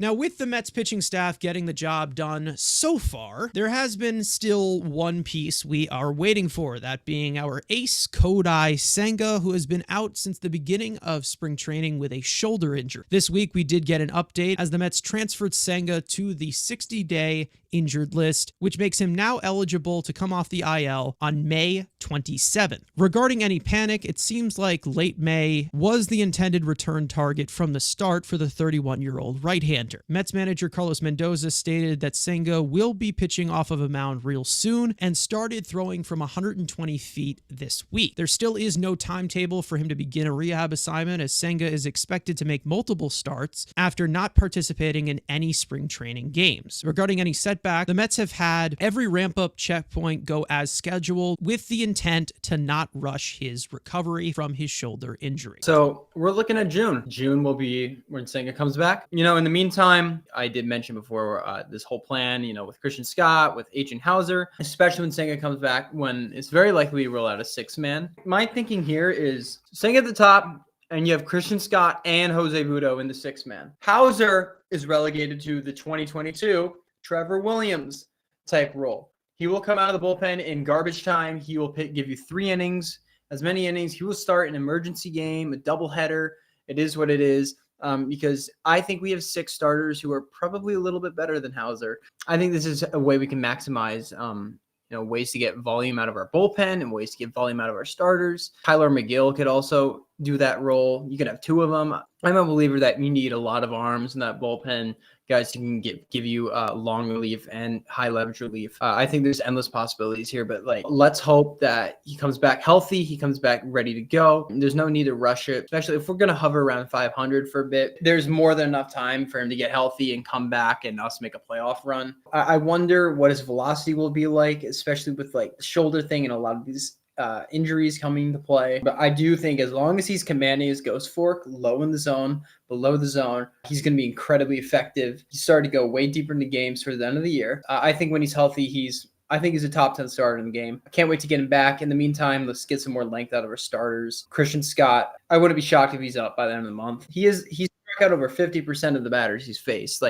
Now, with the Mets pitching staff getting the job done so far, there has been still one piece we are waiting for, that being our ace, Kodai Senga, who has been out since the beginning of spring training with a shoulder injury. This week, we did get an update as the Mets transferred Senga to the 60-day injured list, which makes him now eligible to come off the IL on May 27th. Regarding any panic, it seems like late May was the intended return target from the start for the 31-year-old right-hander. Mets manager Carlos Mendoza stated that Senga will be pitching off of a mound real soon and started throwing from 120 feet this week. There still is no timetable for him to begin a rehab assignment, as Senga is expected to make multiple starts after not participating in any spring training games. Regarding any setbacks, the Mets have had every ramp-up checkpoint go as scheduled with the intent to not rush his recovery from his shoulder injury. So we're looking at June. June will be when Senga comes back. In the meantime, I did mention before this whole plan, with Christian Scott, with H. and Hauser, especially when Senga comes back, when it's very likely we roll out a 6-man. My thinking here is Senga at the top, and you have Christian Scott and Acevedo in the 6-man. Hauser is relegated to the 2022 Trevor Williams type role. He will come out of the bullpen in garbage time. He will give you 3 innings, as many innings. He will start an emergency game, a doubleheader. It is what it is, because I think we have 6 starters who are probably a little bit better than Hauser. I think this is a way we can maximize ways to get volume out of our bullpen and ways to get volume out of our starters. Tyler McGill could also do that role. You could have 2 of them. I'm a believer that you need a lot of arms in that bullpen, guys who can give you long relief and high leverage relief. I think there's endless possibilities here, but let's hope that he comes back healthy. He comes back ready to go. There's no need to rush it, especially if we're going to hover around 500 for a bit. There's more than enough time for him to get healthy and come back and us make a playoff run. I wonder what his velocity will be like, especially with the shoulder thing and a lot of these injuries coming into play. But I do think as long as he's commanding his ghost fork low in the zone, below the zone, he's going to be incredibly effective. He's starting to go way deeper into games for the end of the year. I think when he's healthy, I think he's a top 10 starter in the game. I can't wait to get him back. In the meantime, let's get some more length out of our starters. Christian Scott, I wouldn't be shocked if he's up by the end of the month. He's struck out over 50% of the batters he's faced.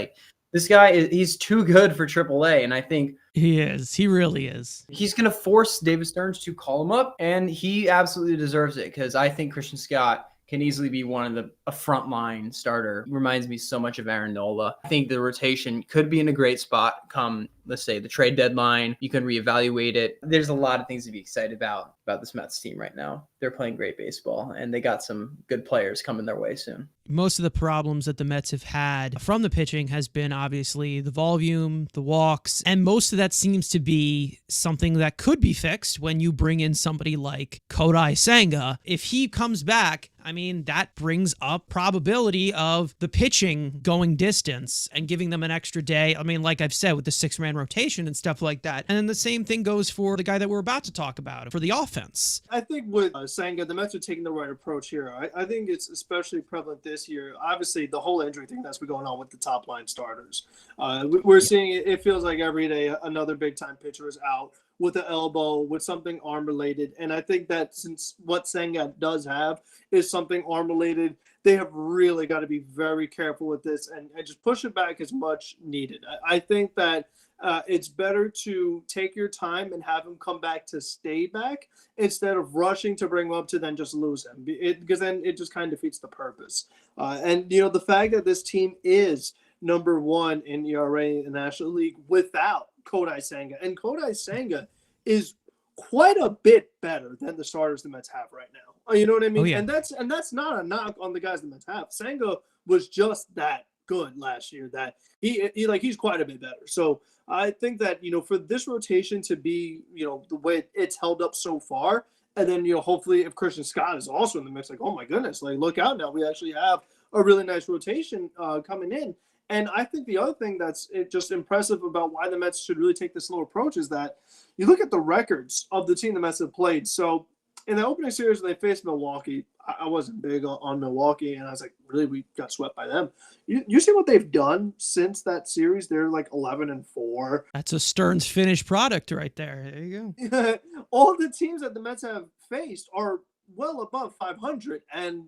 This guy he's too good for AAA, and I think he is. He really is. He's going to force David Stearns to call him up, and he absolutely deserves it, because I think Christian Scott can easily be one of a frontline starter. Reminds me so much of Aaron Nola. I think the rotation could be in a great spot come, let's say, the trade deadline. You can reevaluate it. There's a lot of things to be excited about this Mets team right now. They're playing great baseball, and they got some good players coming their way soon. Most of the problems that the Mets have had from the pitching has been obviously the volume, the walks, and most of that seems to be something that could be fixed when you bring in somebody like Kodai Senga. If he comes back, that brings up probability of the pitching going distance and giving them an extra day. Like I've said, with the 6-man rotation and stuff like that. And then the same thing goes for the guy that we're about to talk about, for the offense. I think with Senga, the Mets are taking the right approach here. I think it's especially prevalent this year. Obviously, the whole injury thing that's been going on with the top line starters. We're seeing it feels like every day another big time pitcher is out with an elbow, with something arm related. And I think that since what Senga does have is something arm related, they have really got to be very careful with this and just push it back as much needed. I think that it's better to take your time and have him come back to stay back instead of rushing to bring him up to then just lose him, because then it just kind of defeats the purpose. And the fact that this team is number 1 in ERA in the National League without Kodai Senga, and Kodai Senga is quite a bit better than the starters the Mets have right now. You know what I mean? Oh, yeah. And that's not a knock on the guys the Mets have. Senga was just that good last year that he's quite a bit better. So I think that, for this rotation to be, the way it's held up so far, and then, hopefully if Christian Scott is also in the mix, oh my goodness, look out now. We actually have a really nice rotation coming in. And I think the other thing that's just impressive about why the Mets should really take this slow approach is that you look at the records of the team the Mets have played. So in the opening series when they faced Milwaukee, I wasn't big on Milwaukee, and I was like, really, we got swept by them. You see what they've done since that series? They're 11-4. That's a Stearns finished product right there. There you go. All the teams that the Mets have faced are well above 500, and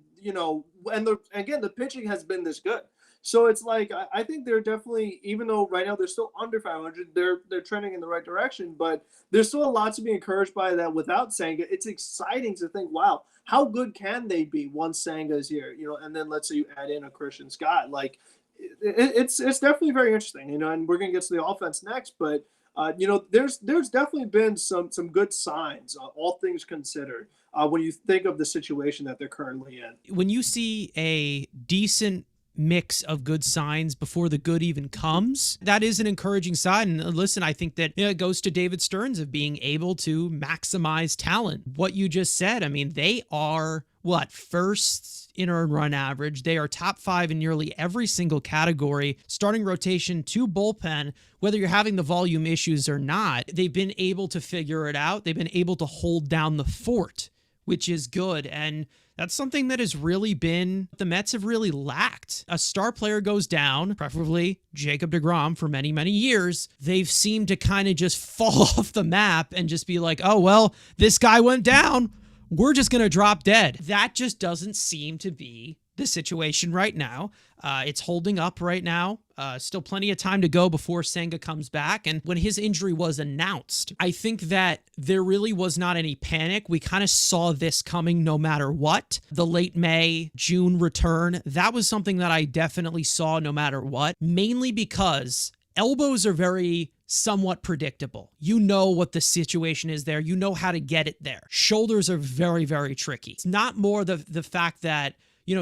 again, the pitching has been this good. So it's like I think they're definitely, even though right now they're still under 500, they're trending in the right direction. But there's still a lot to be encouraged by that. Without Senga, it's exciting to think, wow, how good can they be once Senga is here? And then let's say you add in a Christian Scott, like it's definitely very interesting. And we're gonna get to the offense next, but. There's definitely been some good signs, all things considered, when you think of the situation that they're currently in. When you see a decent mix of good signs before the good even comes, that is an encouraging sign. And listen, I think that it goes to David Stearns of being able to maximize talent. What you just said, I mean, they are first in earned run average. They are top 5 in nearly every single category, starting rotation to bullpen, whether you're having the volume issues or not. They've been able to figure it out. They've been able to hold down the fort, which is good. And that's something that has really been, the Mets have really lacked. A star player goes down, preferably Jacob deGrom, for many, many years. They've seemed to kind of just fall off the map and just be like, oh, well, this guy went down. We're just going to drop dead. That just doesn't seem to be the situation right now. It's holding up right now. Still plenty of time to go before Senga comes back. And when his injury was announced, I think that there really was not any panic. We kind of saw this coming no matter what. The late May, June return, that was something that I definitely saw no matter what, mainly because elbows are very somewhat predictable. You know what the situation is there. You know how to get it there. Shoulders are very, very tricky. It's not more the fact that,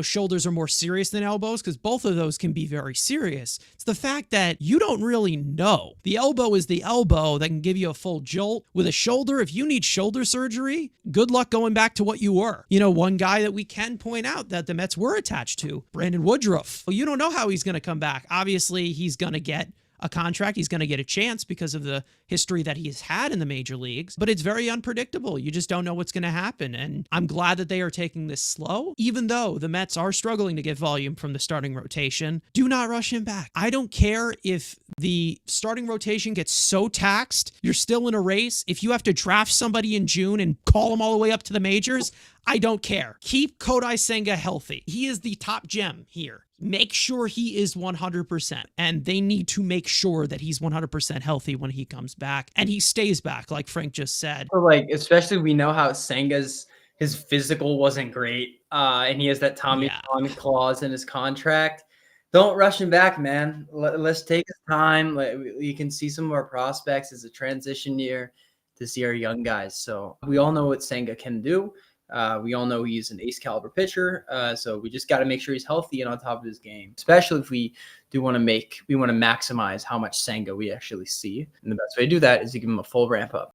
shoulders are more serious than elbows, because both of those can be very serious. It's the fact that you don't really know. The elbow is the elbow that can give you a full jolt. With a shoulder, if you need shoulder surgery, good luck going back to what you were. One guy that we can point out that the Mets were attached to, Brandon Woodruff. Well, you don't know how he's going to come back. Obviously, he's going to get a contract. He's going to get a chance because of the history that he's had in the major leagues, but it's very unpredictable. You just don't know what's going to happen. And I'm glad that they are taking this slow, even though the Mets are struggling to get volume from the starting rotation. Do not rush him back. I don't care if the starting rotation gets so taxed, you're still in a race. If you have to draft somebody in June and call them all the way up to the majors, I don't care. Keep Kodai Senga healthy. He is the top gem here. Make sure he is 100%. And they need to make sure that he's 100% healthy when he comes back. And he stays back, like Frank just said. Especially we know how Senga's, his physical wasn't great. And he has that Tommy John clause in his contract. Don't rush him back, man. Let's take his time. You can see some of our prospects as a transition year to see our young guys. So we all know what Senga can do. We all know he's an ace caliber pitcher. So we just got to make sure he's healthy and on top of his game, especially if we want to maximize how much Senga we actually see. And the best way to do that is to give him a full ramp up.